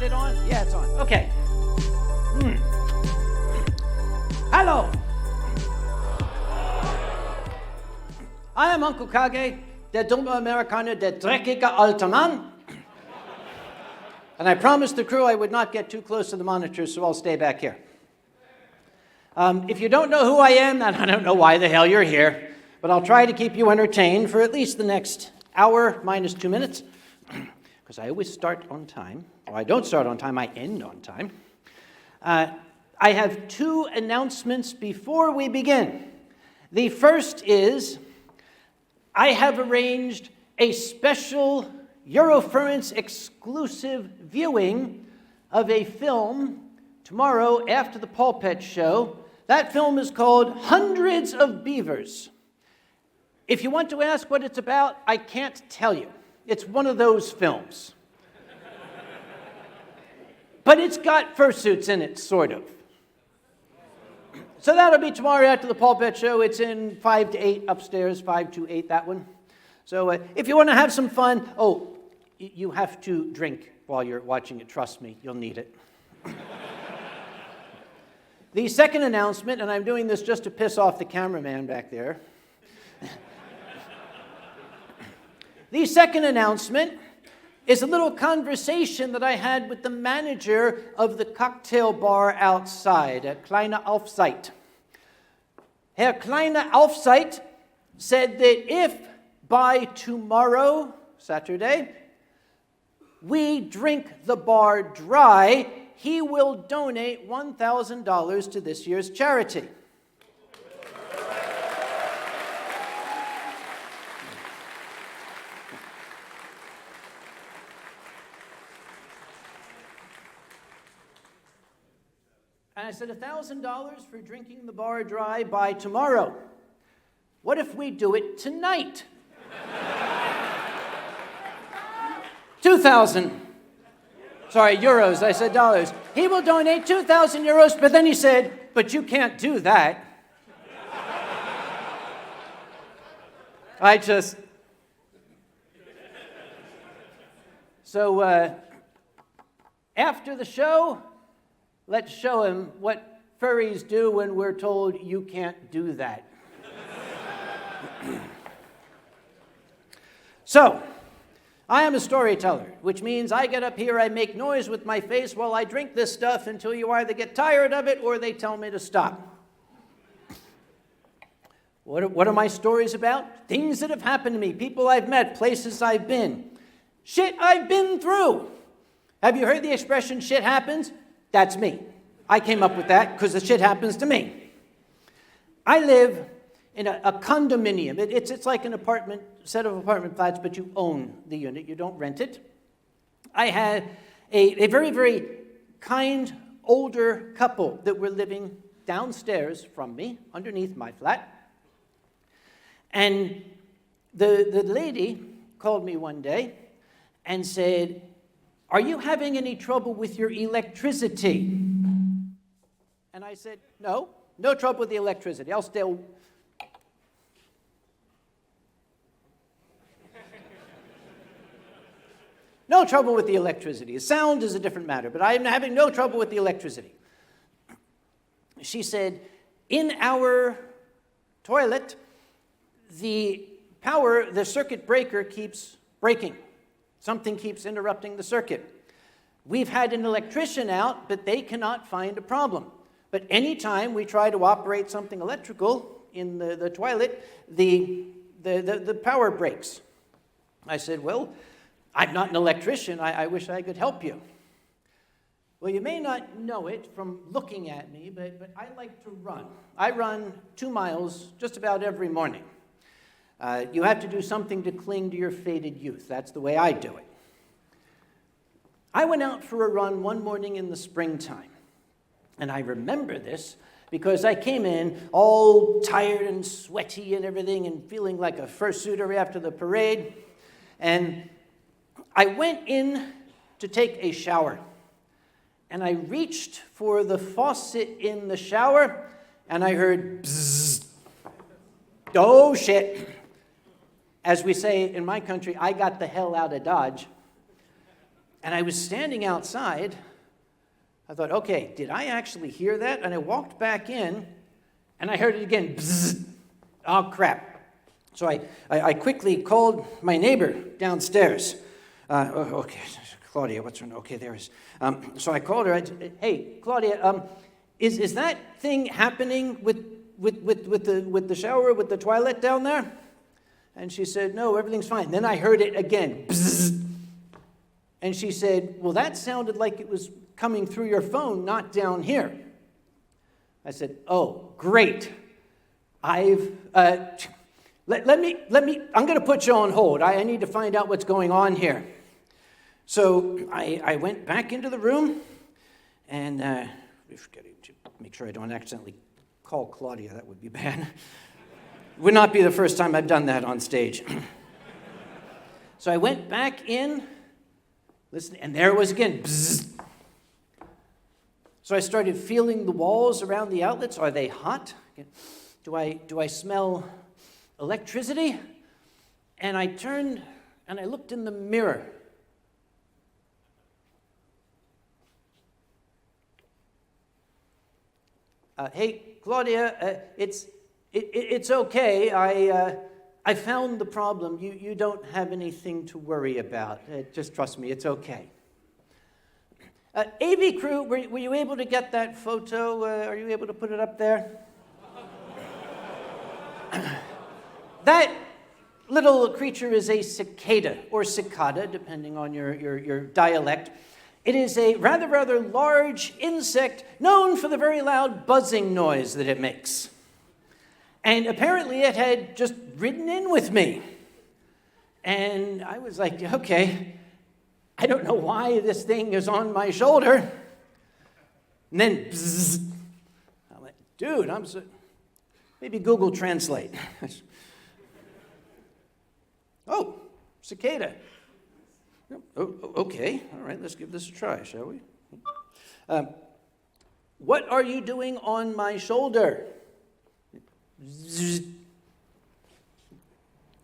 it on? Yeah, it's on. Okay. Hello. I am Uncle Kage, der dumme Amerikaner, der dreckige alte Mann. And I promised the crew I would not get too close to the monitors, so I'll stay back here. If you don't know who I am, then I don't know why the hell you're here, but I'll try to keep you entertained for at least the next hour minus 2 minutes, because I always start on time. Or I don't start on time, I end on time. I have 2 announcements before we begin. The first is, I have arranged a special Eurofurence exclusive viewing of a film tomorrow after the Pulpit show. That film is called Hundreds of Beavers. If you want to ask what it's about, I can't tell you. It's one of those films. But it's got fursuits in it, sort of. So that'll be tomorrow after the Pulpit show. It's in 5 to 8 upstairs, 5 to 8, that one. So if you want to have some fun, you have to drink while you're watching it. Trust me, you'll need it. The second announcement, and I'm doing this just to piss off the cameraman back there. The second announcement is a little conversation that I had with the manager of the cocktail bar outside, Kleine Aufsicht. Herr Kleine Aufsicht said that if by tomorrow, Saturday, we drink the bar dry, he will donate $1,000 to this year's charity. And I said, $1,000 for drinking the bar dry by tomorrow. What if we do it tonight? 2,000. Sorry, euros. I said dollars. He will donate 2,000 euros, but then he said, but you can't do that. So after the show, let's show him what furries do when we're told you can't do that. So, I am a storyteller, which means I get up here, I make noise with my face while I drink this stuff until you either get tired of it or they tell me to stop. What are my stories about? Things that have happened to me, people I've met, places I've been, shit I've been through. Have you heard the expression, shit happens? That's me. I came up with that because the shit happens to me. I live in a condominium. It's like an set of apartment flats, but you own the unit. You don't rent it. I had a very, very kind, older couple that were living downstairs from me, underneath my flat. And the lady called me one day and said, "Are you having any trouble with your electricity?" And I said, no trouble with the electricity. I'll still... No trouble with the electricity. The sound is a different matter, but I am having no trouble with the electricity. She said, in our toilet, the circuit breaker keeps breaking. Something keeps interrupting the circuit. We've had an electrician out, but they cannot find a problem. But anytime we try to operate something electrical in the toilet, the power breaks. I said, well, I'm not an electrician. I wish I could help you. Well, you may not know it from looking at me, but I like to run. I run 2 miles just about every morning. You have to do something to cling to your faded youth. That's the way I do it. I went out for a run one morning in the springtime. And I remember this because I came in all tired and sweaty and everything and feeling like a fursuiter after the parade. And I went in to take a shower. And I reached for the faucet in the shower, and I heard bzzz. Oh, shit. As we say in my country, I got the hell out of Dodge. And I was standing outside. I thought, okay, did I actually hear that? And I walked back in, and I heard it again. Bzzz. Oh, crap. So I quickly called my neighbor downstairs. Okay, Claudia, what's her name? Okay, there is. So I called her. Hey, Claudia, is that thing happening with the shower, with the toilet down there? And she said, no, everything's fine. Then I heard it again. Bzzz. And she said, well, that sounded like it was coming through your phone, not down here. I said, oh, great. Let me, I'm going to put you on hold. I need to find out what's going on here. So I went back into the room, and make sure I don't accidentally call Claudia. That would be bad. Would not be the first time I've done that on stage. So I went back in, listened, and there it was again. Bzzz. So I started feeling the walls around the outlets. Are they hot? Do I smell electricity? And I turned and I looked in the mirror. Hey, Claudia, it's okay. I found the problem. You don't have anything to worry about. Just trust me, it's okay. AV crew, were you able to get that photo? Are you able to put it up there? That little creature is a cicada, or cicada, depending on your dialect. It is a rather large insect known for the very loud buzzing noise that it makes. And apparently it had just ridden in with me. And I was like, okay, I don't know why this thing is on my shoulder. And then, bzzz, I went, dude, maybe Google Translate. Oh, cicada. Oh, okay, all right, let's give this a try, shall we? What are you doing on my shoulder? Zzz.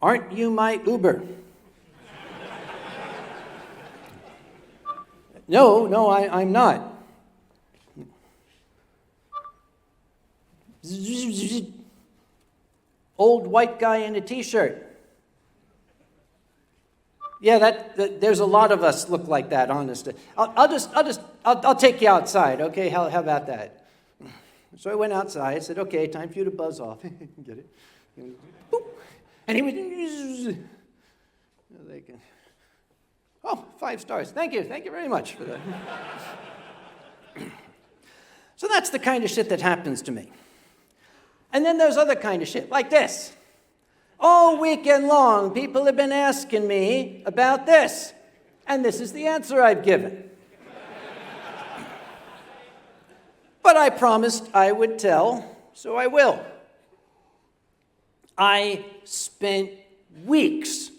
Aren't you my Uber? No, I'm not. Old white guy in a t-shirt. Yeah, there's a lot of us look like that, honestly. I'll take you outside, okay? How about that? So I went outside. I said, okay, time for you to buzz off. Get it? Boop. And he went, oh, 5 stars. Thank you very much for that. So that's the kind of shit that happens to me. And then there's other kind of shit, like this. All weekend long, people have been asking me about this, and this is the answer I've given. But I promised I would tell, so I will. I spent weeks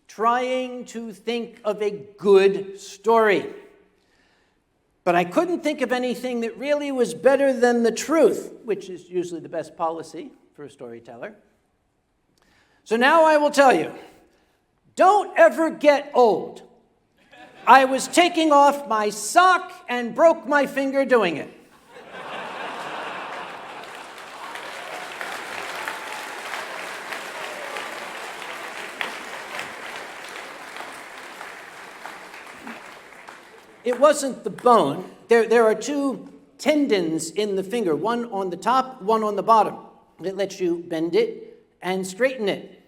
trying to think of a good story, but I couldn't think of anything that really was better than the truth, which is usually the best policy for a storyteller. So now I will tell you, don't ever get old. I was taking off my sock and broke my finger doing it. It wasn't the bone. There are 2 tendons in the finger, one on the top, one on the bottom. It lets you bend it and straighten it.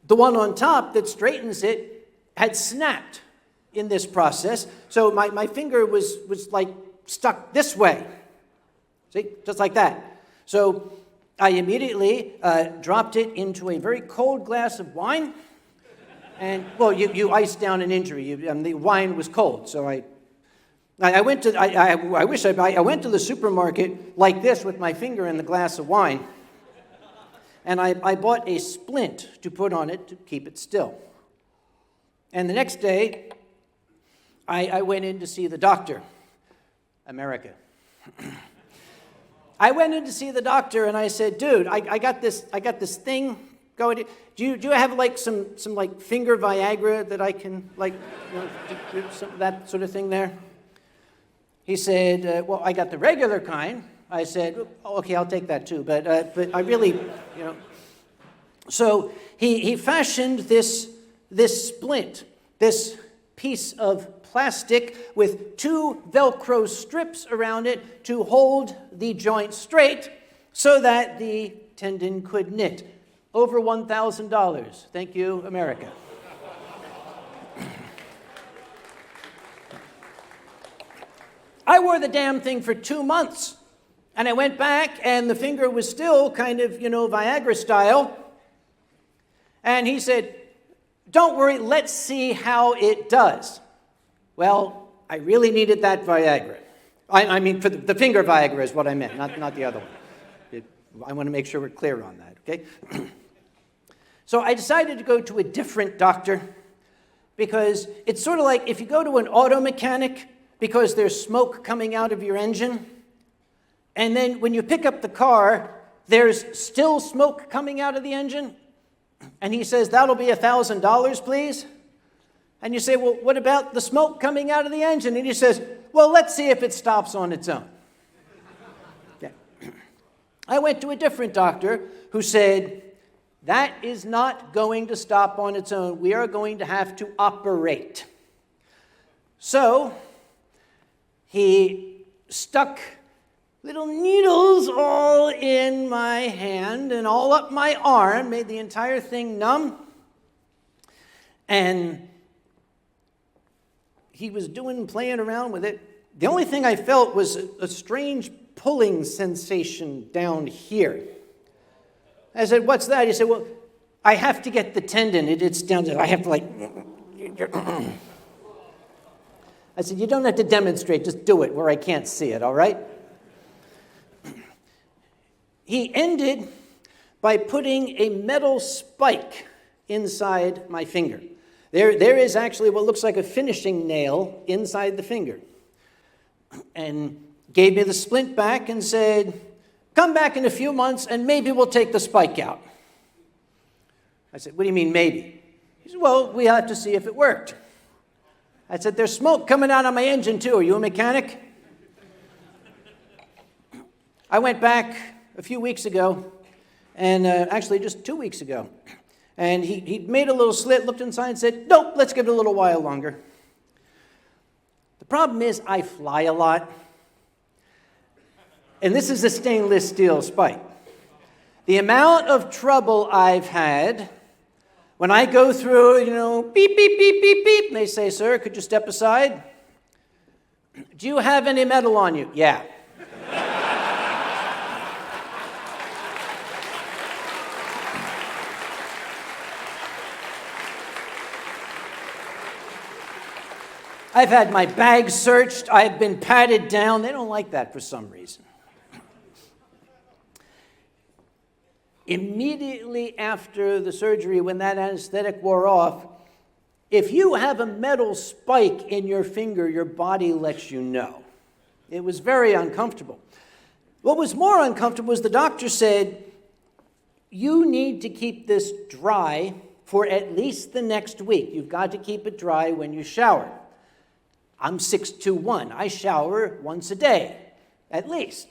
The one on top that straightens it had snapped in this process, so my finger was like stuck this way. See, just like that. So I immediately dropped it into a very cold glass of wine, and well, you ice down an injury. The wine was cold, so I went to I went to the supermarket like this with my finger in the glass of wine. And I bought a splint to put on it to keep it still. And the next day, I went in to see the doctor. America. I went in to see the doctor, and I said, dude, I got this thing go ahead. Do you have like some like finger Viagra that I can like, do that sort of thing there? He said, well, I got the regular kind. I said, oh, okay, I'll take that too, but I really, So he fashioned this splint, this piece of plastic with 2 Velcro strips around it to hold the joint straight so that the tendon could knit. Over $1,000. Thank you, America. I wore the damn thing for 2 months. And I went back, and the finger was still kind of, Viagra style. And he said, don't worry, let's see how it does. Well, I really needed that Viagra. I mean, for the finger Viagra is what I meant, not the other one. I want to make sure we're clear on that, okay? So I decided to go to a different doctor because it's sort of like if you go to an auto mechanic because there's smoke coming out of your engine, and then when you pick up the car, there's still smoke coming out of the engine, and he says, that'll be $1,000, please. And you say, well, what about the smoke coming out of the engine? And he says, well, let's see if it stops on its own. Yeah. I went to a different doctor who said, that is not going to stop on its own. We are going to have to operate. So he stuck little needles all in my hand and all up my arm, made the entire thing numb. And he was playing around with it. The only thing I felt was a strange pulling sensation down here. I said, what's that? He said, well, I have to get the tendon. It's down there. I have to I said, you don't have to demonstrate. Just do it where I can't see it, all right? He ended by putting a metal spike inside my finger. There is actually what looks like a finishing nail inside the finger. And gave me the splint back and said, come back in a few months and maybe we'll take the spike out. I said, what do you mean maybe? He said, well, we have to see if it worked. I said, there's smoke coming out of my engine too. Are you a mechanic? I went back a few weeks ago, and actually just 2 weeks ago. And he made a little slit, looked inside and said, nope, let's give it a little while longer. The problem is I fly a lot. And this is a stainless steel spike. The amount of trouble I've had when I go through, beep, beep, beep, beep, beep, and they say, sir, could you step aside? Do you have any metal on you? Yeah. I've had my bag searched. I've been patted down. They don't like that for some reason. Immediately after the surgery, when that anesthetic wore off, if you have a metal spike in your finger, your body lets you know. It was very uncomfortable. What was more uncomfortable was the doctor said, you need to keep this dry for at least the next week. You've got to keep it dry when you shower. I'm 6'1". I shower once a day, at least,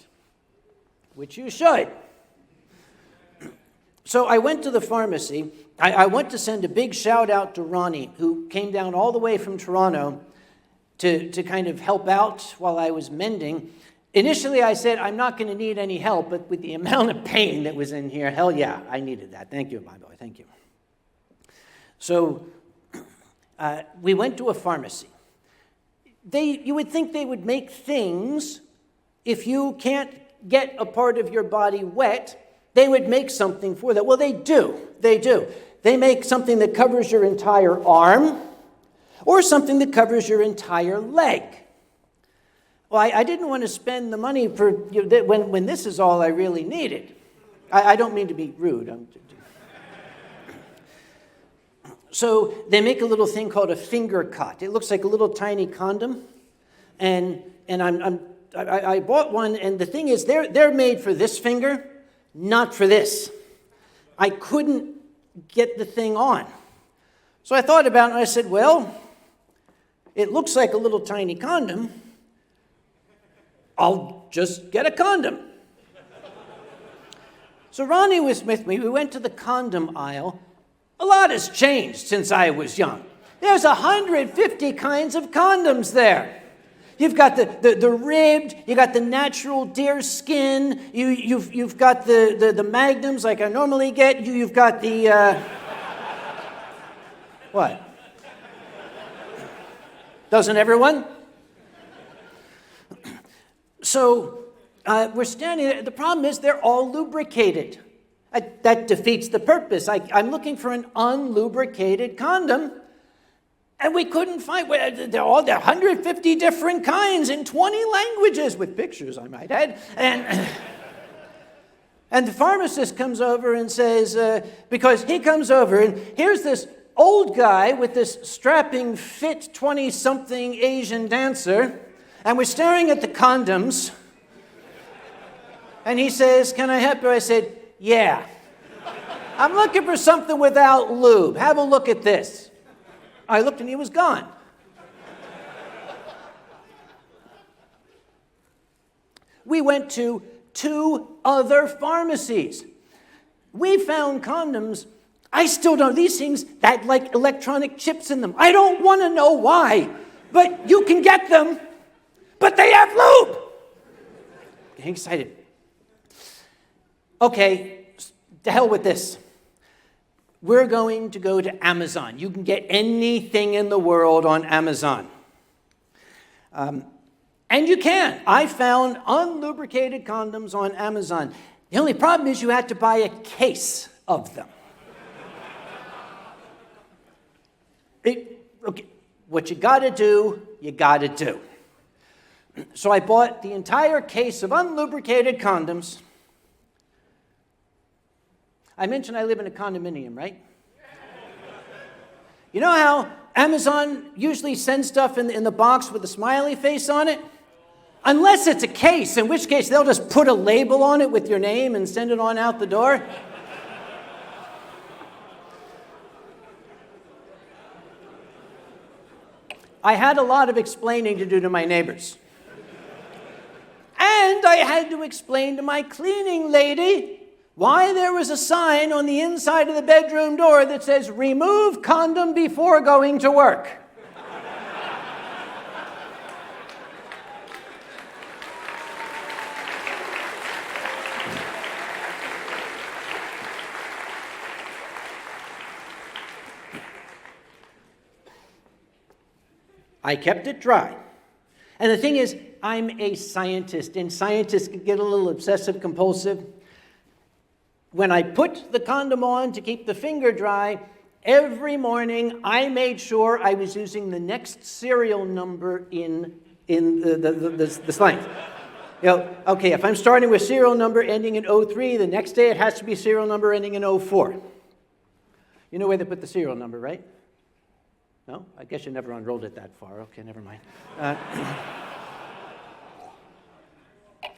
which you should. So I went to the pharmacy. I went to send a big shout out to Ronnie, who came down all the way from Toronto to kind of help out while I was mending. Initially, I said, I'm not going to need any help, but with the amount of pain that was in here, hell yeah, I needed that. Thank you, my boy, thank you. So we went to a pharmacy. You would think they would make things, if you can't get a part of your body wet, they would make something for that. Well, they do. They do. They make something that covers your entire arm or something that covers your entire leg. Well, I didn't want to spend the money for when this is all I really needed. I don't mean to be rude. So they make a little thing called a finger cut. It looks like a little tiny condom, and I bought one. And the thing is, they're made for this finger, not for this. I couldn't get the thing on. So I thought about it, and I said, well, it looks like a little tiny condom. I'll just get a condom. So Ronnie was with me. We went to the condom aisle. A lot has changed since I was young. There's 150 kinds of condoms there. You've got the ribbed, you got the natural deer skin, you've got the magnums like I normally get, you've got the, what? Doesn't everyone? So we're standing there. The problem is they're all lubricated. That defeats the purpose. I'm looking for an unlubricated condom. And we couldn't find, there are 150 different kinds in 20 languages, with pictures, I might add. And the pharmacist comes over and says, because he comes over, and here's this old guy with this strapping, fit 20-something Asian dancer, and we're staring at the condoms. And he says, can I help you? I said, yeah. I'm looking for something without lube. Have a look at this. I looked and he was gone. We went to 2 other pharmacies. We found condoms. I still don't, these things had like electronic chips in them. I don't want to know why, but you can get them, but they have lube. Getting excited. Okay, to hell with this. We're going to go to Amazon. You can get anything in the world on Amazon. And you can. I found unlubricated condoms on Amazon. The only problem is you had to buy a case of them. Okay, what you got to do, you got to do. So I bought the entire case of unlubricated condoms. I mentioned I live in a condominium, right? You know how Amazon usually sends stuff in the box with a smiley face on it? Unless it's a case, in which case they'll just put a label on it with your name and send it on out the door. I had a lot of explaining to do to my neighbors. And I had to explain to my cleaning lady why there was a sign on the inside of the bedroom door that says, remove condom before going to work. I kept it dry. And the thing is, I'm a scientist, and scientists can get a little obsessive compulsive. When I put the condom on to keep the finger dry, every morning I made sure I was using the next serial number in the slang. You know, okay, if I'm starting with serial number ending in 03, the next day it has to be serial number ending in 04. You know where they put the serial number, right? No? I guess you never unrolled it that far. Okay, never mind.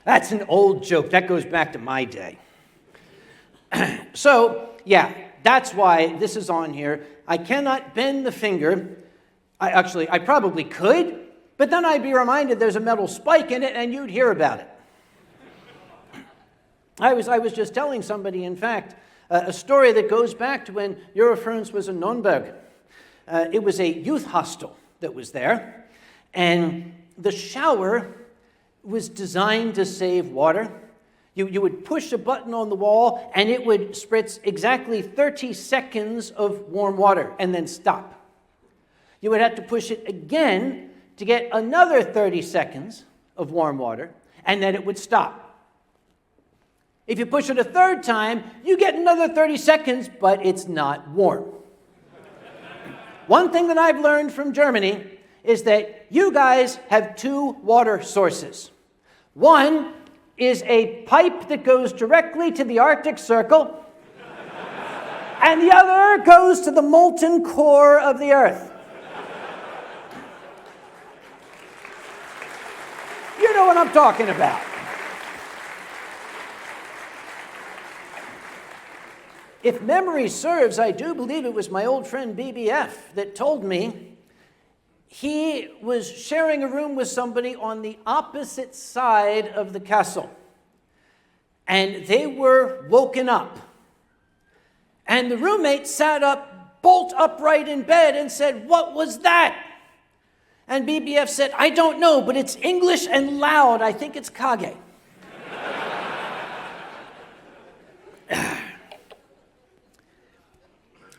That's an old joke. That goes back to my day. So, yeah, that's why this is on here. I cannot bend the finger. I probably could, but then I'd be reminded there's a metal spike in it and you'd hear about it. I was just telling somebody, in fact, a story that goes back to when Eurofurence was in Nürnberg. It was a youth hostel that was there, and the shower was designed to save water. You would push a button on the wall, and it would spritz exactly 30 seconds of warm water and then stop. You would have to push it again to get another 30 seconds of warm water, and then it would stop. If you push it a third time, you get another 30 seconds, but it's not warm. One thing that I've learned from Germany is that you guys have 2 water sources. One is a pipe that goes directly to the Arctic Circle, and the other goes to the molten core of the Earth. You know what I'm talking about. If memory serves, I do believe it was my old friend BBF that told me he was sharing a room with somebody on the opposite side of the castle. And they were woken up. And the roommate sat up, bolt upright in bed, and said, "What was that?" And BBF said, "I don't know, but it's English and loud. I think it's Kage."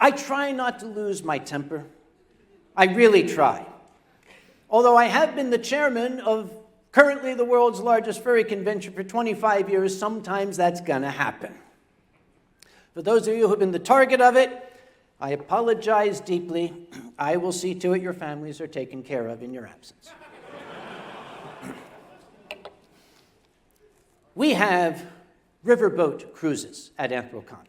I try not to lose my temper. I really try. Although I have been the chairman of currently the world's largest furry convention for 25 years, sometimes that's going to happen. For those of you who have been the target of it, I apologize deeply. I will see to it your families are taken care of in your absence. We have riverboat cruises at Anthrocon.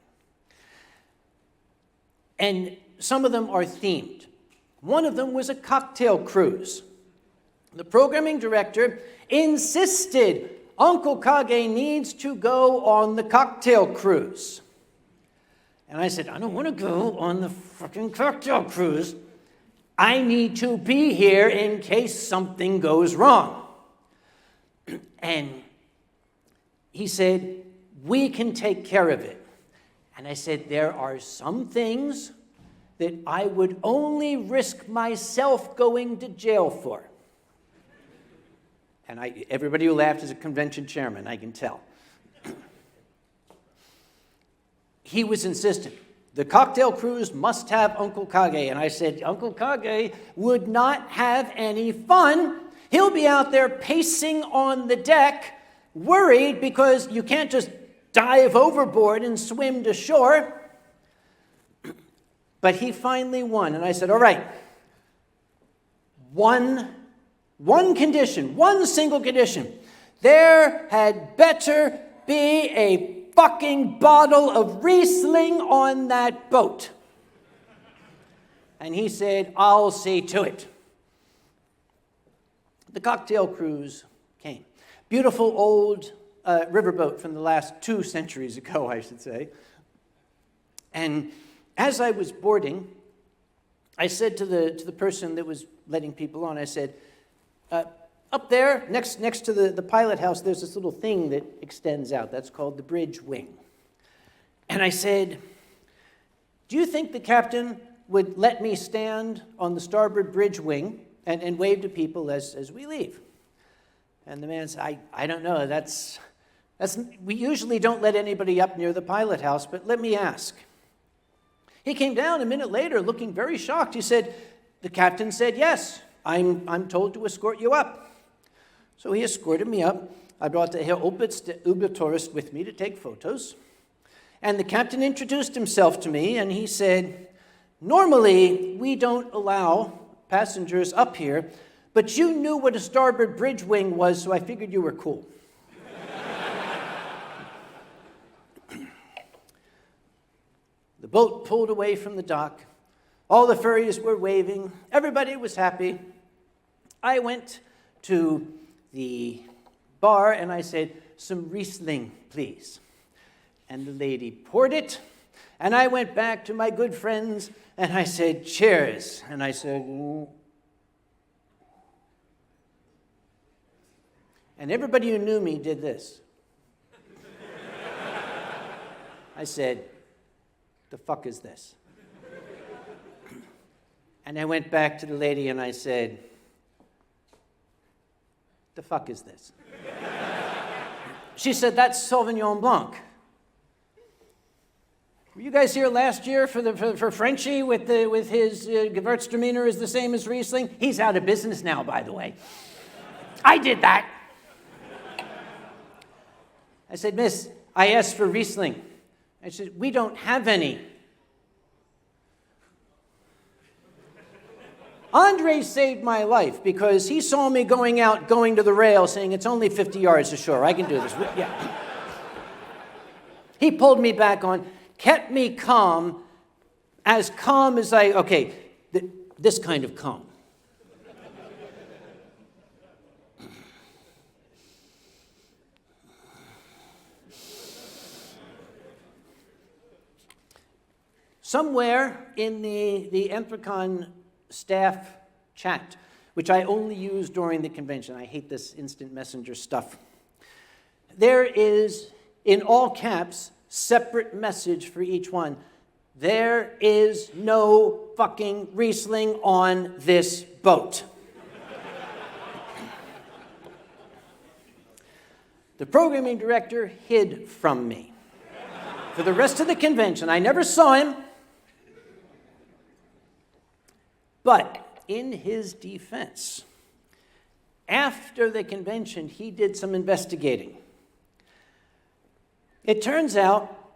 And some of them are themed. One of them was a cocktail cruise. The programming director insisted Onkel Kage needs to go on the cocktail cruise. And I said, "I don't want to go on the fucking cocktail cruise. I need to be here in case something goes wrong." And he said, "We can take care of it." And I said, "There are some things that I would only risk myself going to jail for." And everybody who laughed is a convention chairman, I can tell. He was insistent. The cocktail cruise must have Uncle Kage. And I said, Uncle Kage would not have any fun. He'll be out there pacing on the deck, worried because you can't just dive overboard and swim to shore. But he finally won. And I said, "All right, one condition, one single condition. There had better be a fucking bottle of Riesling on that boat." And he said, "I'll see to it." The cocktail cruise came. Beautiful old riverboat from the last 2 centuries ago, I should say. And as I was boarding, I said to the person that was letting people on, I said, "Up there, next to the pilot house, there's this little thing that extends out. That's called the bridge wing." And I said, "Do you think the captain would let me stand on the starboard bridge wing and wave to people as we leave?" And the man said, I don't know. We usually don't let anybody up near the pilot house, but let me ask." He came down a minute later looking very shocked. He said, "The captain said, yes, I'm told to escort you up." So he escorted me up. I brought the Herr Obertourist with me to take photos. And the captain introduced himself to me, and he said, "Normally, we don't allow passengers up here, but you knew what a starboard bridge wing was, so I figured you were cool." The boat pulled away from the dock. All the furries were waving. Everybody was happy. I went to the bar and I said, "Some Riesling, please." And the lady poured it. And I went back to my good friends and I said, "Cheers." And I said, And everybody who knew me did this. I said, "The fuck is this?" And I went back to the lady and I said, "The fuck is this?" She said, "That's Sauvignon Blanc." Were you guys here last year for Frenchie with his Gewürztraminer is the same as Riesling? He's out of business now, by the way. I did that. I said, "Miss, I asked for Riesling." I said, "We don't have any." Andre saved my life because he saw me going to the rail saying, "It's only 50 yards to shore. I can do this." Yeah. He pulled me back on, kept me calm as this kind of calm. somewhere in the Enthrakon staff chat, which I only use during the convention. I hate this instant messenger stuff. There is, in all caps, separate message for each one. There is no fucking Riesling on this boat. The programming director hid from me. For the rest of the convention, I never saw him. But in his defense, after the convention, he did some investigating. It turns out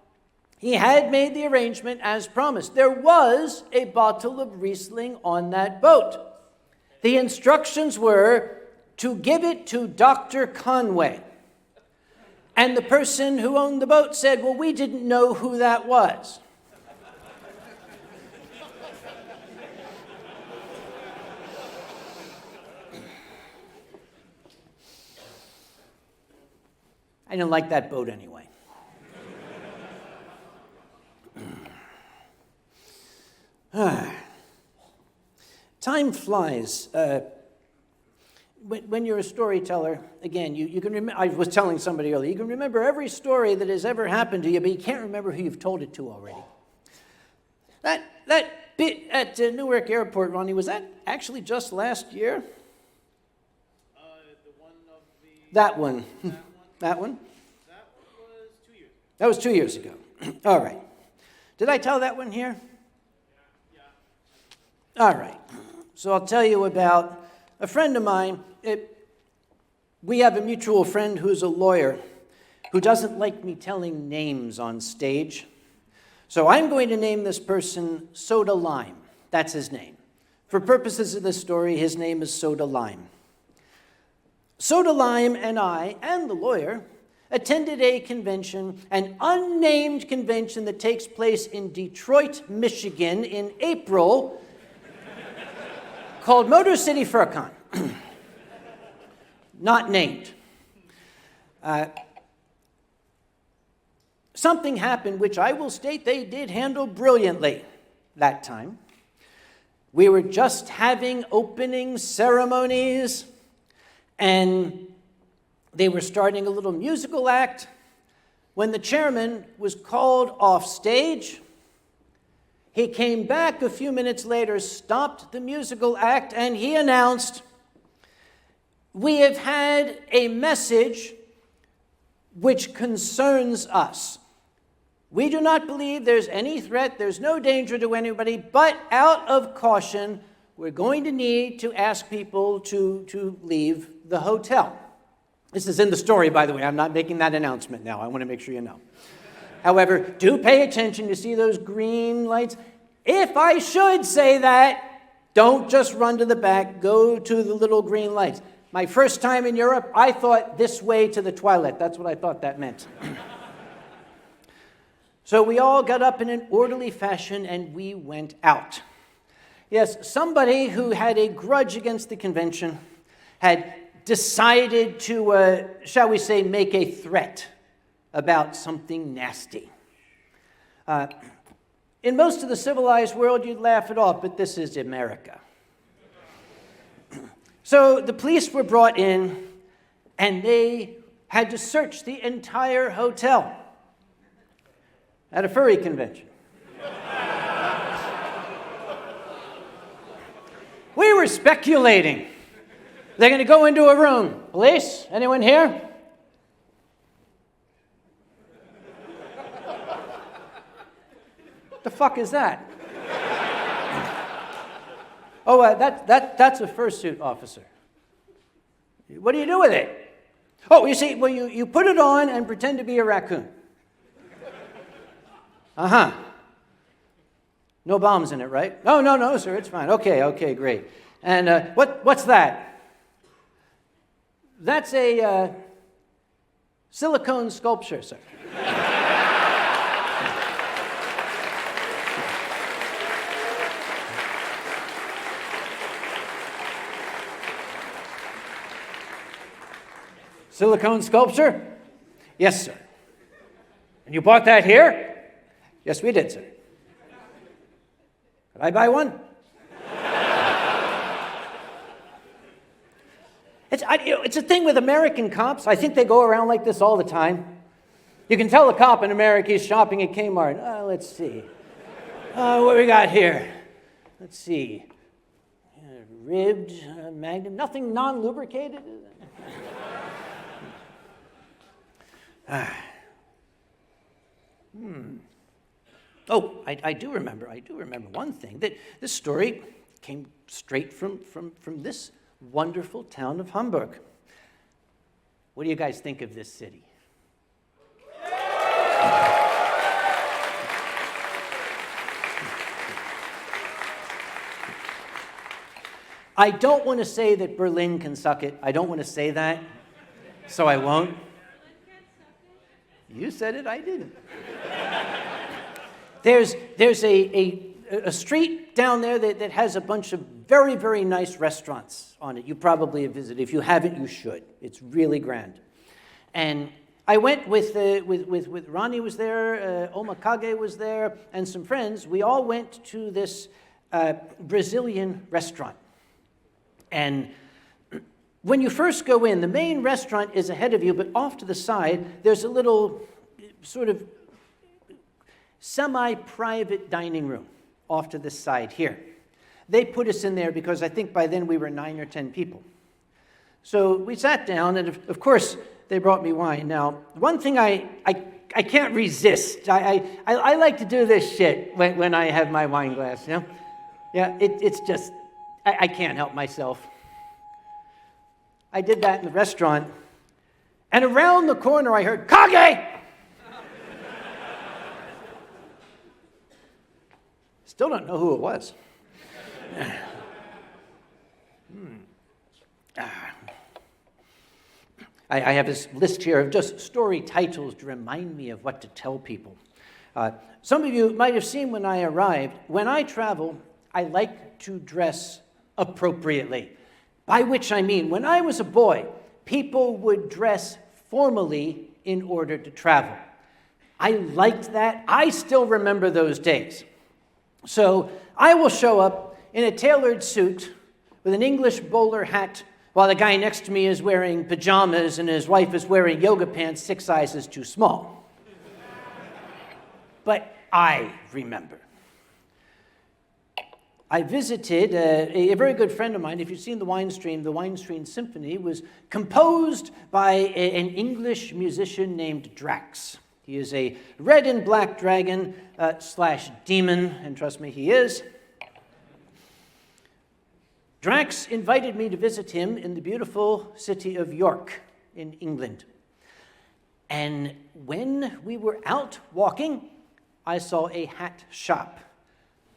he had made the arrangement as promised. There was a bottle of Riesling on that boat. The instructions were to give it to Dr. Conway. And the person who owned the boat said, well, we didn't know who that was. I didn't like that boat anyway. Time flies. When you're a storyteller, again, you can remember, I was telling somebody earlier, you can remember every story that has ever happened to you, but you can't remember who you've told it to already. That bit at Newark Airport, Ronnie, was that actually just last year? The one of the... That one. That one? That was 2 years ago. That was 2 years ago. All right. Did I tell that one here? Yeah. All right. So I'll tell you about a friend of mine. We have a mutual friend who's a lawyer who doesn't like me telling names on stage. So I'm going to name this person Soda Lime. That's his name. For purposes of this story, his name is Soda Lime. Soda Lime and I, and the lawyer, attended a convention, an unnamed convention that takes place in Detroit, Michigan in April, called Motor City FurCon. Not named. Something happened which I will state they did handle brilliantly that time. We were just having opening ceremonies, and they were starting a little musical act when the chairman was called off stage. He came back a few minutes later, stopped the musical act, and he announced, "We have had a message which concerns us. We do not believe there's any threat, there's no danger to anybody, but out of caution, we're going to need to ask people to leave the hotel." This is in the story, by the way. I'm not making that announcement now. I want to make sure you know. However, do pay attention. You see those green lights? If I should say that, don't just run to the back. Go to the little green lights. My first time in Europe, I thought this way to the toilet. That's what I thought that meant. So we all got up in an orderly fashion and we went out. Yes, somebody who had a grudge against the convention had decided to, shall we say, make a threat about something nasty. In most of the civilized world, you'd laugh it off, but this is America. So the police were brought in, and they had to search the entire hotel at a furry convention. We were speculating. They're going to go into a room. Police, anyone here? What the fuck is that? Oh, that's a fursuit, officer. What do you do with it? Oh, you see, well, you put it on and pretend to be a raccoon. Uh-huh. No bombs in it, right? Oh, no, sir, it's fine. Okay, great. And what's that? That's a silicone sculpture, sir. Silicone sculpture? Yes, sir. And you bought that here? Yes, we did, sir. Could I buy one? It's a thing with American cops. I think they go around like this all the time. You can tell a cop in America he's shopping at Kmart. Let's see. What we got here? Let's see. Ribbed, Magnum, nothing non-lubricated. Oh, I do remember one thing. That this story came straight from this wonderful town of Hamburg. What do you guys think of this city? I don't want to say that Berlin can suck it. I don't want to say that, so I won't. You said it, I didn't. There's a street down there that has a bunch of very, very nice restaurants on it. You probably have visited. If you haven't, you should. It's really grand. And I went with Ronnie was there, Oma Kage was there, and some friends. We all went to this Brazilian restaurant. And when you first go in, the main restaurant is ahead of you, but off to the side, there's a little sort of semi-private dining room off to the side here. They put us in there because I think by then we were 9 or 10 people. So we sat down, and of course, they brought me wine. Now, one thing I can't resist. I like to do this shit when I have my wine glass, you know? Yeah, it's just, I can't help myself. I did that in the restaurant, and around the corner I heard, Kage! Still don't know who it was. I have this list here of just story titles to remind me of what to tell people. Some of you might have seen when I arrived, when I travel, I like to dress appropriately. By which I mean, when I was a boy, people would dress formally in order to travel. I liked that. I still remember those days. So I will show up in a tailored suit with an English bowler hat while the guy next to me is wearing pajamas and his wife is wearing yoga pants 6 sizes too small. But I remember. I visited a very good friend of mine. If you've seen the Wine Stream Symphony was composed by an English musician named Drax. He is a red and black dragon / demon, and trust me, he is. Drax invited me to visit him in the beautiful city of York in England. And when we were out walking, I saw a hat shop.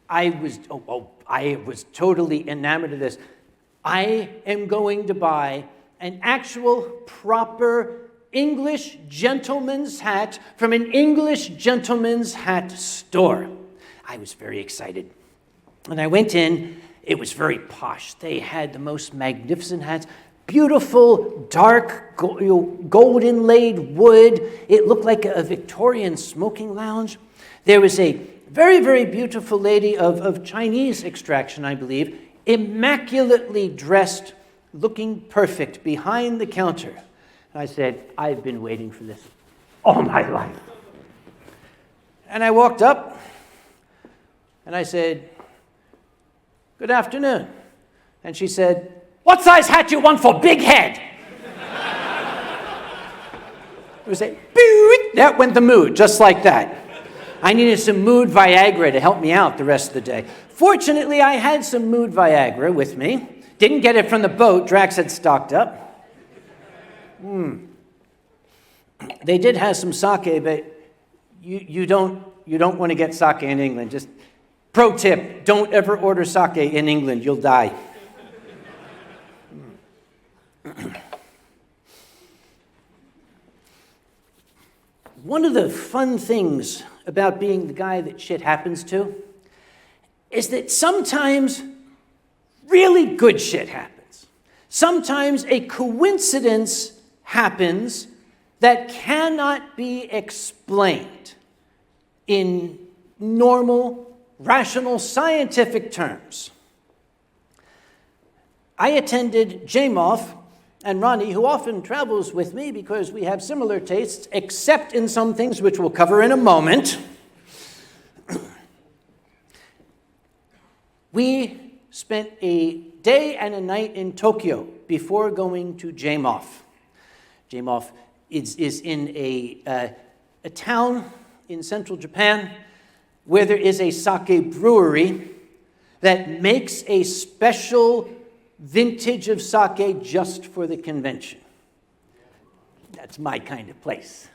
I was totally enamored of this. I am going to buy an actual proper English gentleman's hat from an English gentleman's hat store. I was very excited. And I went in. It was very posh. They had the most magnificent hats, beautiful, dark, gold inlaid wood. It looked like a Victorian smoking lounge. There was a very, very beautiful lady of Chinese extraction, I believe, immaculately dressed, looking perfect behind the counter. And I said, I've been waiting for this all my life. And I walked up, and I said, good afternoon. And she said, what size hat you want for big head? It was a boot. That went the mood, just like that. I needed some mood Viagra to help me out the rest of the day. Fortunately, I had some mood Viagra with me. Didn't get it from the boat. Drax had stocked up. They did have some sake, but you don't want to get sake in England. Just pro tip, don't ever order sake in England. You'll die. One of the fun things about being the guy that shit happens to is that sometimes really good shit happens. Sometimes a coincidence happens that cannot be explained in normal, rational scientific terms. I attended JMOF, and Ronnie, who often travels with me because we have similar tastes, except in some things which we'll cover in a moment, we spent a day and a night in Tokyo before going to JMOF. JMOF is in a town in central Japan where there is a sake brewery that makes a special vintage of sake just for the convention. That's my kind of place.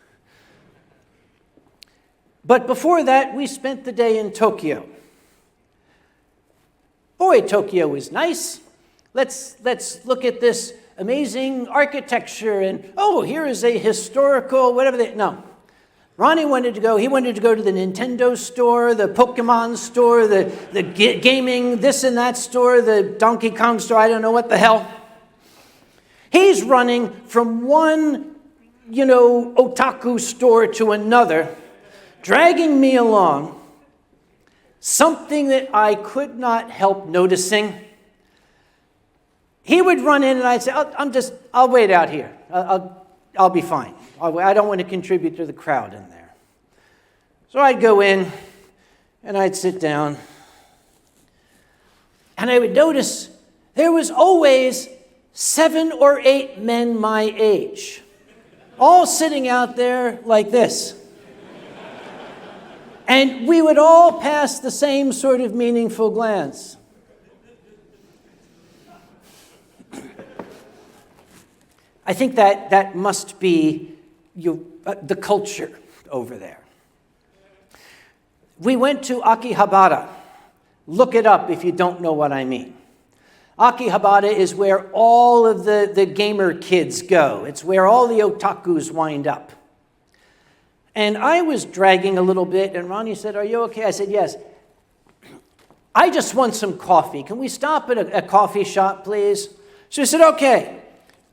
But before that, we spent the day in Tokyo. Boy, Tokyo is nice. Let's look at this amazing architecture and, oh, here is a historical, whatever they, no. Ronnie wanted to go to the Nintendo store, the Pokemon store, the gaming, this and that store, the Donkey Kong store, I don't know what the hell. He's running from one, otaku store to another, dragging me along. Something that I could not help noticing. He would run in and I'd say, I'll wait out here. I'll be fine. I don't want to contribute to the crowd in there. So I'd go in and I'd sit down and I would notice there was always 7 or 8 men my age, all sitting out there like this. And we would all pass the same sort of meaningful glance. I think that must be the culture over there. We went to Akihabara. Look it up if you don't know what I mean. Akihabara is where all of the gamer kids go. It's where all the otakus wind up. And I was dragging a little bit, and Ronnie said, "Are you okay?" I said, "Yes. I just want some coffee. Can we stop at a coffee shop, please?" She said, "Okay.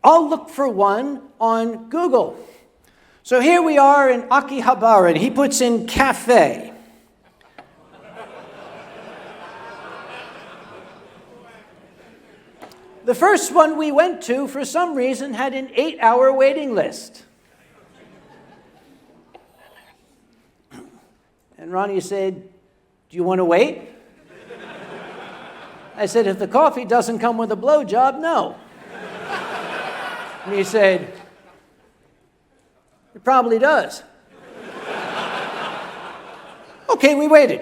I'll look for one on Google." So here we are in Akihabara, and he puts in cafe. The first one we went to, for some reason, had an 8-hour waiting list. And Ronnie said, "Do you want to wait?" I said, "If the coffee doesn't come with a blowjob, no." And he said, "It probably does." Okay, we waited.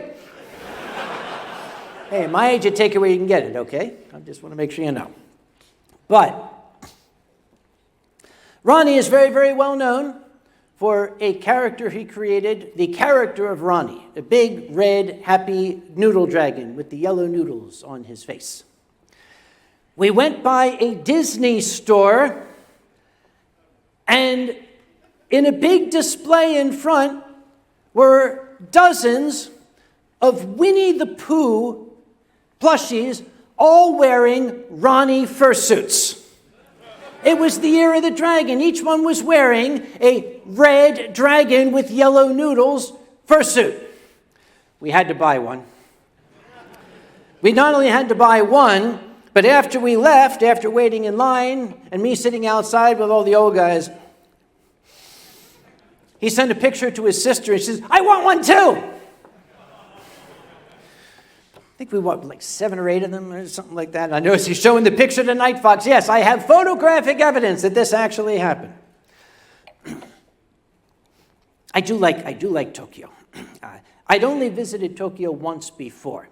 Hey, at my age, you take it where you can get it, okay? I just want to make sure you know. But Ronnie is very, very well known for a character he created, the character of Ronnie, a big, red, happy noodle dragon with the yellow noodles on his face. We went by a Disney store, and in a big display in front were dozens of Winnie the Pooh plushies, all wearing Ronnie fursuits. It was the year of the dragon. Each one was wearing a red dragon with yellow noodles fursuit. We had to buy one. We not only had to buy one, but after we left, after waiting in line, and me sitting outside with all the old guys, he sent a picture to his sister and she says, "I want one too." I think we want like 7 or 8 of them or something like that. And I noticed he's showing the picture to Night Fox. Yes, I have photographic evidence that this actually happened. I do like Tokyo. I'd only visited Tokyo once before.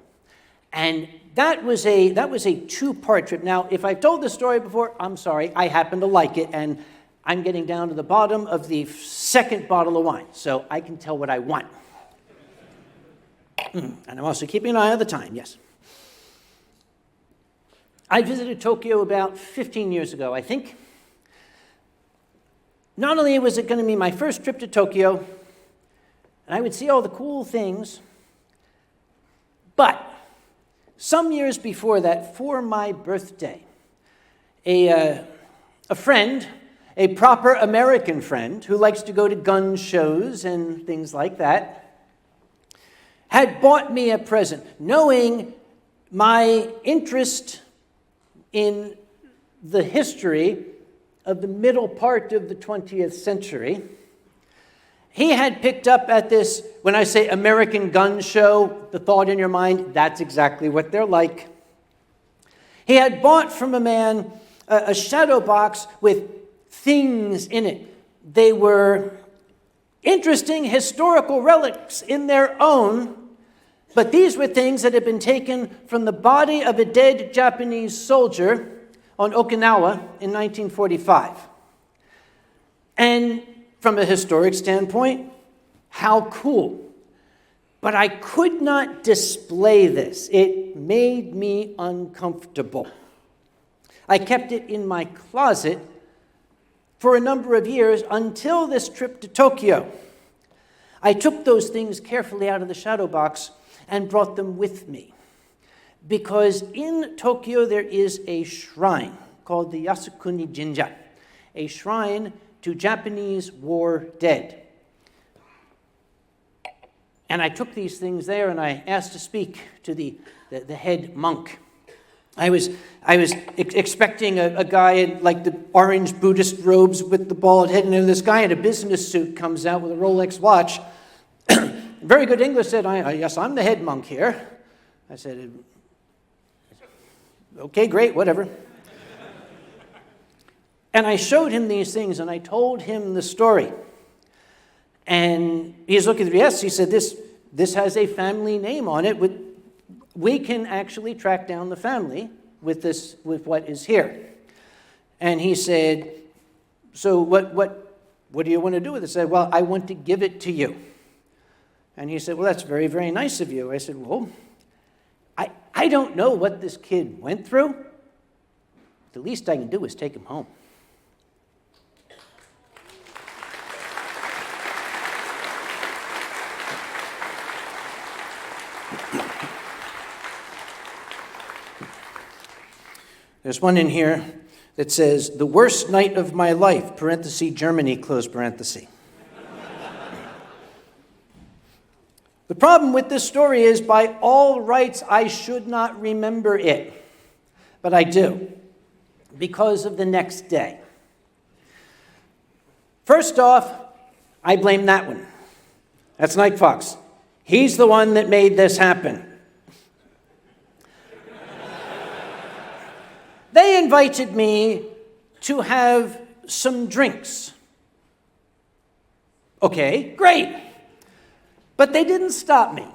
And that was a 2-part trip. Now, if I've told this story before, I'm sorry. I happen to like it, and I'm getting down to the bottom of the 2nd bottle of wine, so I can tell what I want. And I'm also keeping an eye on the time, yes. I visited Tokyo about 15 years ago, I think. Not only was it going to be my first trip to Tokyo, and I would see all the cool things, but some years before that, for my birthday, a friend, a proper American friend who likes to go to gun shows and things like that, had bought me a present, knowing my interest in the history of the middle part of the 20th century. He had picked up at this, when I say American gun show, the thought in your mind, that's exactly what they're like. He had bought from a man a shadow box with things in it. They were interesting historical relics in their own, but these were things that had been taken from the body of a dead Japanese soldier on Okinawa in 1945. And from a historic standpoint, how cool. But I could not display this. It made me uncomfortable. I kept it in my closet for a number of years until this trip to Tokyo. I took those things carefully out of the shadow box and brought them with me. Because in Tokyo there is a shrine called the Yasukuni Jinja, a shrine to Japanese war dead. And I took these things there and I asked to speak to the head monk. I was expecting a guy in like the orange Buddhist robes with the bald head, and then this guy in a business suit comes out with a Rolex watch. Very good English, said, yes, I'm the head monk here. I said, okay, great, whatever. And I showed him these things, and I told him the story. And he's looking at me, yes, he said, this has a family name on it. We can actually track down the family with what is here. And he said, so what do you want to do with it? I said, well, I want to give it to you. And he said, well, that's very, very nice of you. I said, well, I don't know what this kid went through. The least I can do is take him home. There's one in here that says, the worst night of my life, parenthesis, Germany, close parenthesis. The problem with this story is, by all rights, I should not remember it. But I do, because of the next day. First off, I blame that one. That's Night Fox. He's the one that made this happen. They invited me to have some drinks. Okay, great. But they didn't stop me.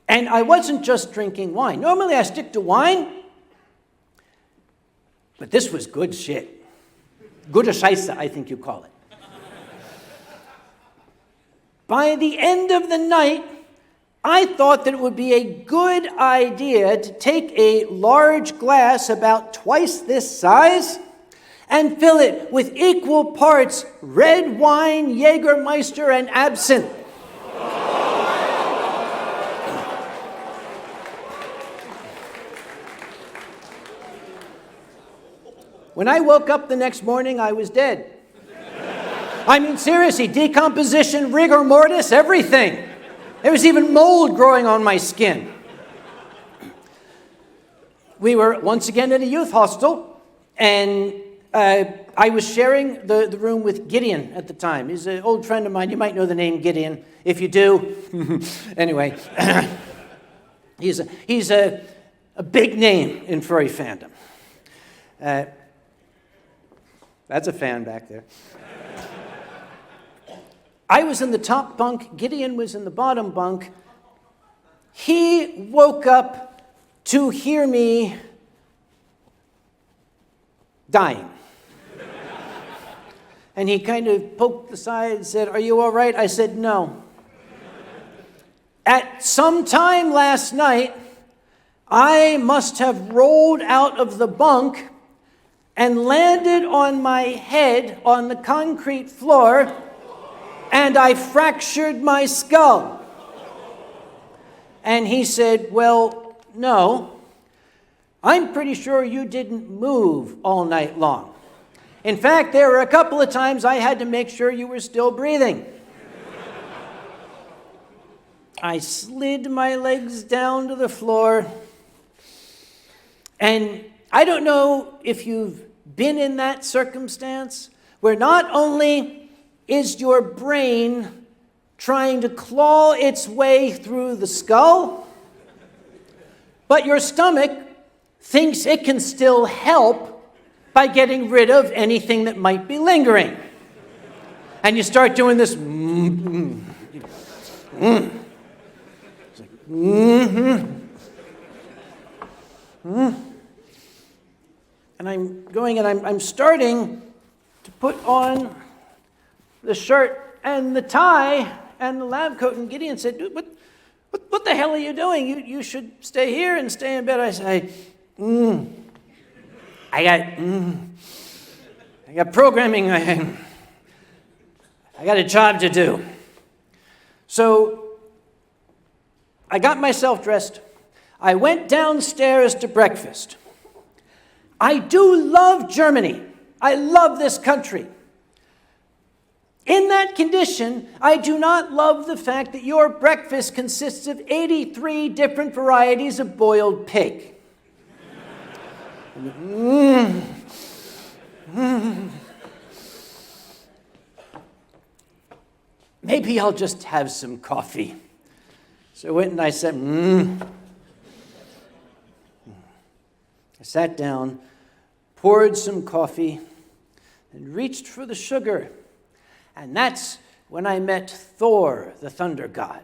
And I wasn't just drinking wine. Normally I stick to wine, but this was good shit. Gute Scheiße, I think you call it. By the end of the night, I thought that it would be a good idea to take a large glass about twice this size and fill it with equal parts red wine, Jägermeister, and absinthe. When I woke up the next morning, I was dead. I mean, seriously, decomposition, rigor mortis, everything. There was even mold growing on my skin. We were once again at a youth hostel, and I was sharing the room with Gideon at the time. He's an old friend of mine. You might know the name Gideon. If you do, anyway, he's a big name in furry fandom. That's a fan back there. I was in the top bunk. Gideon was in the bottom bunk. He woke up to hear me dying. And he kind of poked the side and said, "Are you all right?" I said, "No." At some time last night, I must have rolled out of the bunk and landed on my head on the concrete floor, and I fractured my skull. And he said, "Well, no, I'm pretty sure you didn't move all night long. In fact, there were a couple of times I had to make sure you were still breathing." I slid my legs down to the floor. And I don't know if you've been in that circumstance where not only is your brain trying to claw its way through the skull, but your stomach thinks it can still help by getting rid of anything that might be lingering. And you start doing this. It's like, And I'm going and I'm starting to put on the shirt and the tie and the lab coat. And Gideon said, "Dude, what the hell are you doing? You should stay here and stay in bed." I say, I got programming. I got a job to do. So I got myself dressed. I went downstairs to breakfast. I do love Germany. I love this country. In that condition, I do not love the fact that your breakfast consists of 83 different varieties of boiled pig. Maybe I'll just have some coffee. So I went and I said, I sat down, poured some coffee, and reached for the sugar. And that's when I met Thor, the thunder god.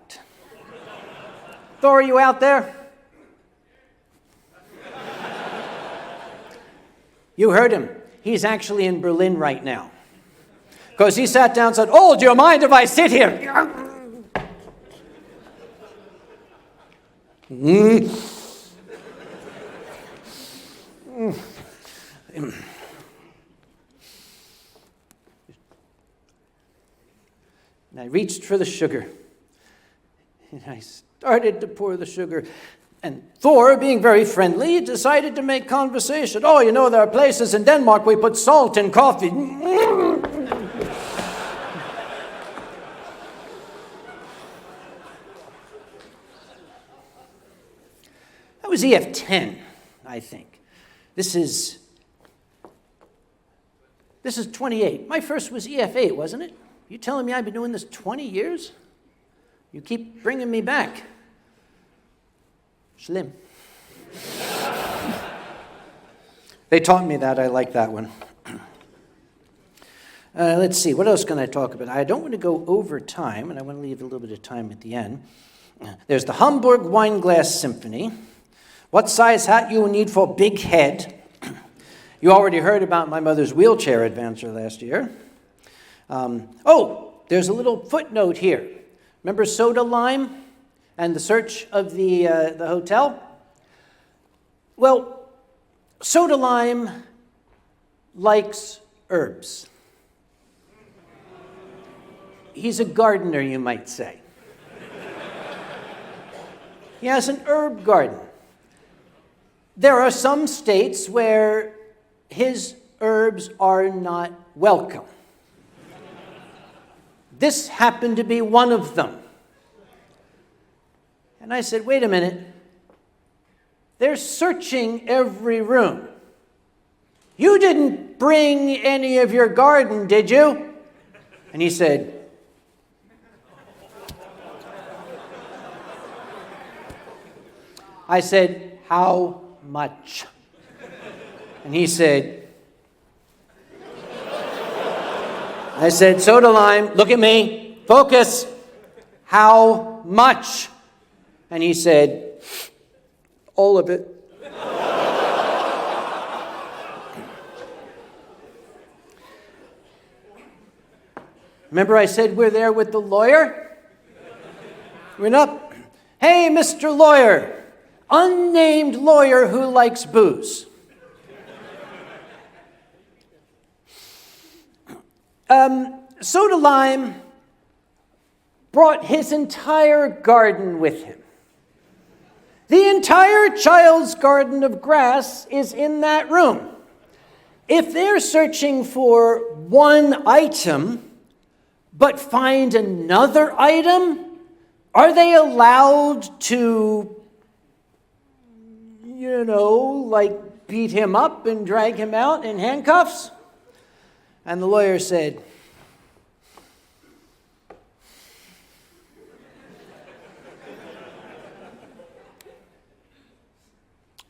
Thor, are you out there? You heard him. He's actually in Berlin right now. Because he sat down and said, "Oh, do you mind if I sit here?" And I reached for the sugar. And I started to pour the sugar. And Thor, being very friendly, decided to make conversation. "Oh, you know, there are places in Denmark we put salt in coffee." That was EF10, I think. This is 28. My first was EF8, wasn't it? You telling me I've been doing this 20 years? You keep bringing me back. Slim. They taught me that. I like that one. Let's see. What else can I talk about? I don't want to go over time, and I want to leave a little bit of time at the end. There's the Hamburg Wine Glass Symphony. What size hat you will need for big head. You already heard about my mother's wheelchair advancer last year. There's a little footnote here. Remember Soda Lime and the search of the hotel? Well, Soda Lime likes herbs. He's a gardener, you might say. He has an herb garden. There are some states where his herbs are not welcome. This happened to be one of them. And I said, "Wait a minute. They're searching every room. You didn't bring any of your garden, did you?" And he said, I said, "How much?" And he said, I said, "Soda Lime, look at me, focus. How much?" And he said, "All of it." Remember I said we're there with the lawyer? Went up. "Hey, Mr. Lawyer, unnamed lawyer who likes booze. Soda Lime brought his entire garden with him. The entire child's garden of grass is in that room. If they're searching for one item, but find another item, are they allowed to, like beat him up and drag him out in handcuffs? And the lawyer said,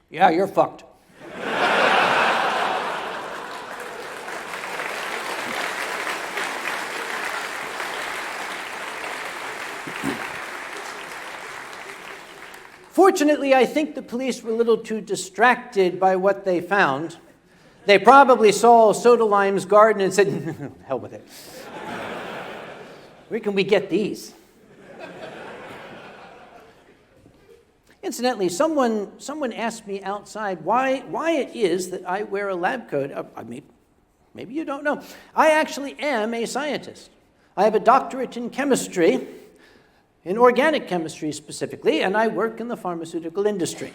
yeah, you're fucked. Fortunately, I think the police were a little too distracted by what they found. They probably saw Soda Lime's garden and said, hell with it. Where can we get these? Incidentally, someone asked me outside why it is that I wear a lab coat. Maybe you don't know. I actually am a scientist. I have a doctorate in chemistry, in organic chemistry specifically, and I work in the pharmaceutical industry.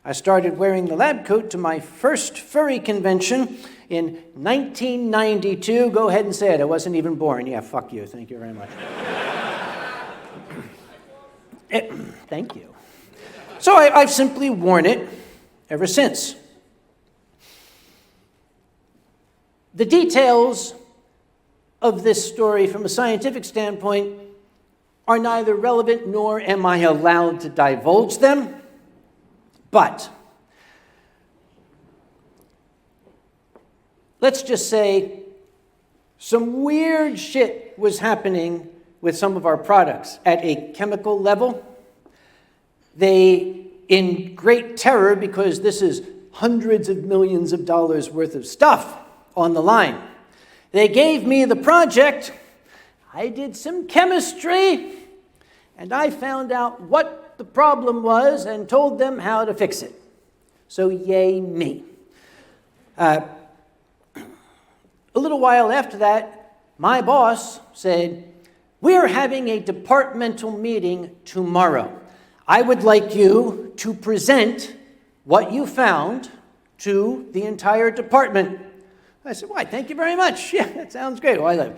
I started wearing the lab coat to my first furry convention in 1992. Go ahead and say it. I wasn't even born. Yeah, fuck you. Thank you very much. Thank you. So I've simply worn it ever since. The details of this story from a scientific standpoint are neither relevant nor am I allowed to divulge them, but let's just say some weird shit was happening with some of our products at a chemical level. They, in great terror, because this is hundreds of millions of dollars worth of stuff on the line, they gave me the project. I did some chemistry, and I found out what the problem was and told them how to fix it. So yay me. A little while after that, my boss said, we're having a departmental meeting tomorrow. I would like you to present what you found to the entire department. I said, why, thank you very much. Yeah, that sounds great. Well,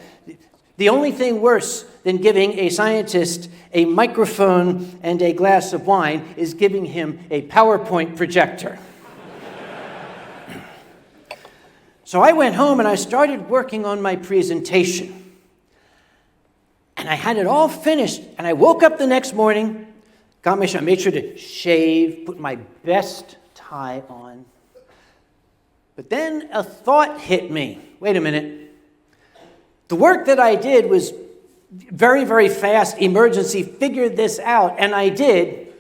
the only thing worse than giving a scientist a microphone and a glass of wine is giving him a PowerPoint projector. So I went home and I started working on my presentation. And I had it all finished. And I woke up the next morning, got my shot, made sure to shave, put my best tie on. But then a thought hit me. Wait a minute. The work that I did was very, very fast, emergency, figured this out, and I did.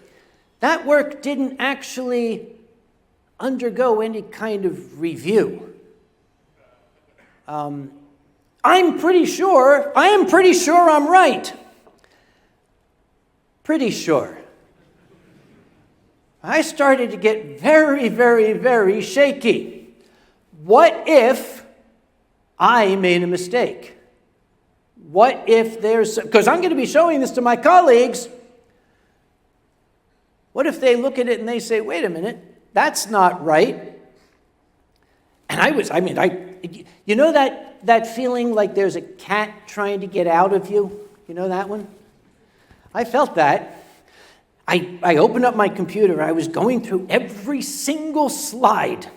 That work didn't actually undergo any kind of review. I am pretty sure I'm right. Pretty sure. I started to get very, very, very shaky. What if I made a mistake? What if because I'm going to be showing this to my colleagues. What if they look at it and they say, wait a minute, that's not right? And you know that feeling like there's a cat trying to get out of you? You know that one? I felt that. I opened up my computer. I was going through every single slide,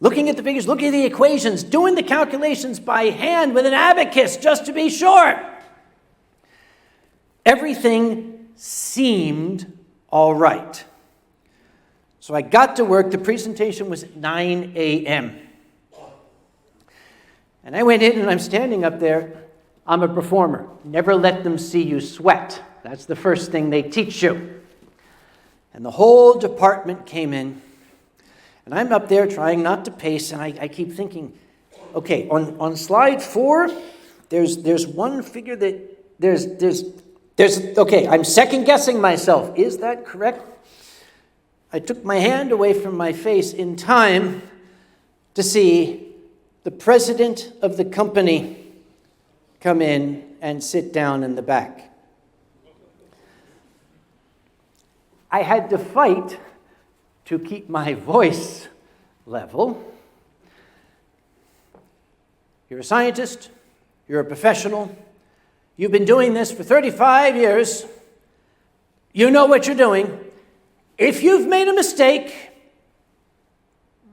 looking at the figures, looking at the equations, doing the calculations by hand with an abacus just to be sure. Everything seemed all right. So I got to work. The presentation was at 9 a.m. And I went in and I'm standing up there. I'm a performer. Never let them see you sweat. That's the first thing they teach you. And the whole department came in. And I'm up there trying not to pace, and I keep thinking, okay, on slide 4, there's one figure that there's okay, I'm second guessing myself. Is that correct? I took my hand away from my face in time to see the president of the company come in and sit down in the back. I had to fight to keep my voice level. You're a scientist, you're a professional, you've been doing this for 35 years, You know what you're doing. If you've made a mistake,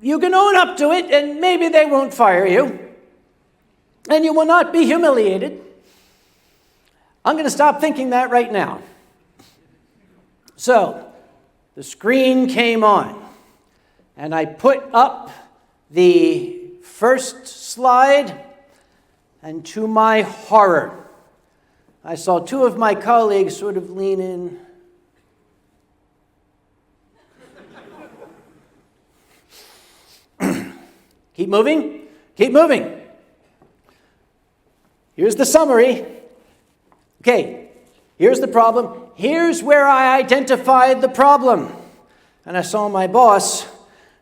you can own up to it, and maybe they won't fire you, and you will not be humiliated. I'm going to stop thinking that right now. So, the screen came on, and I put up the first slide, and to my horror, I saw two of my colleagues sort of lean in. Keep moving. Keep moving. Here's the summary. Okay, here's the problem. Here's where I identified the problem. And I saw my boss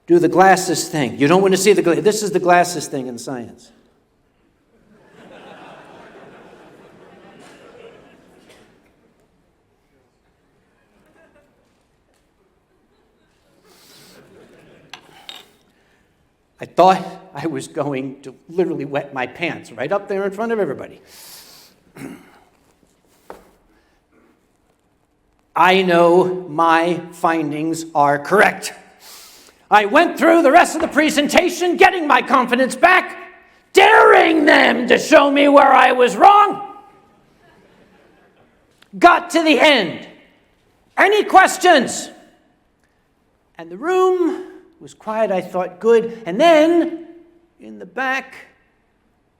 do the glasses thing. You don't want to see the glasses. This is the glasses thing in science. I thought I was going to literally wet my pants right up there in front of everybody. I know my findings are correct. I went through the rest of the presentation, getting my confidence back, daring them to show me where I was wrong. Got to the end. Any questions? And the room was quiet. I thought, good. And then, in the back,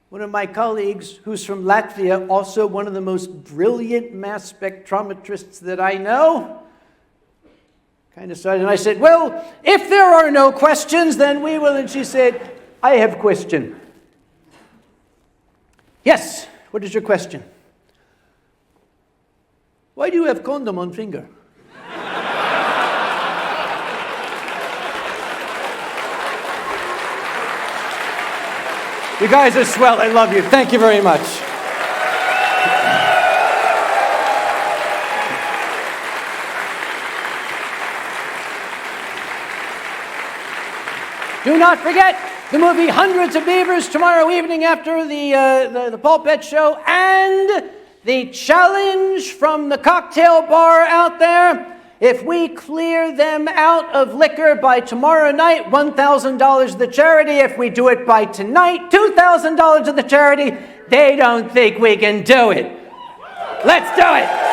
one of my colleagues, who's from Latvia, also one of the most brilliant mass spectrometrists that I know, kind of started, and I said, well, if there are no questions, then we will. And she said, I have a question. Yes, what is your question? Why do you have condom on finger? You guys are swell. I love you. Thank you very much. Do not forget the movie Hundreds of Beavers tomorrow evening after the pulpit show, and the challenge from the cocktail bar out there. If we clear them out of liquor by tomorrow night, $1,000 to the charity. If we do it by tonight, $2,000 to the charity. They don't think we can do it. Let's do it.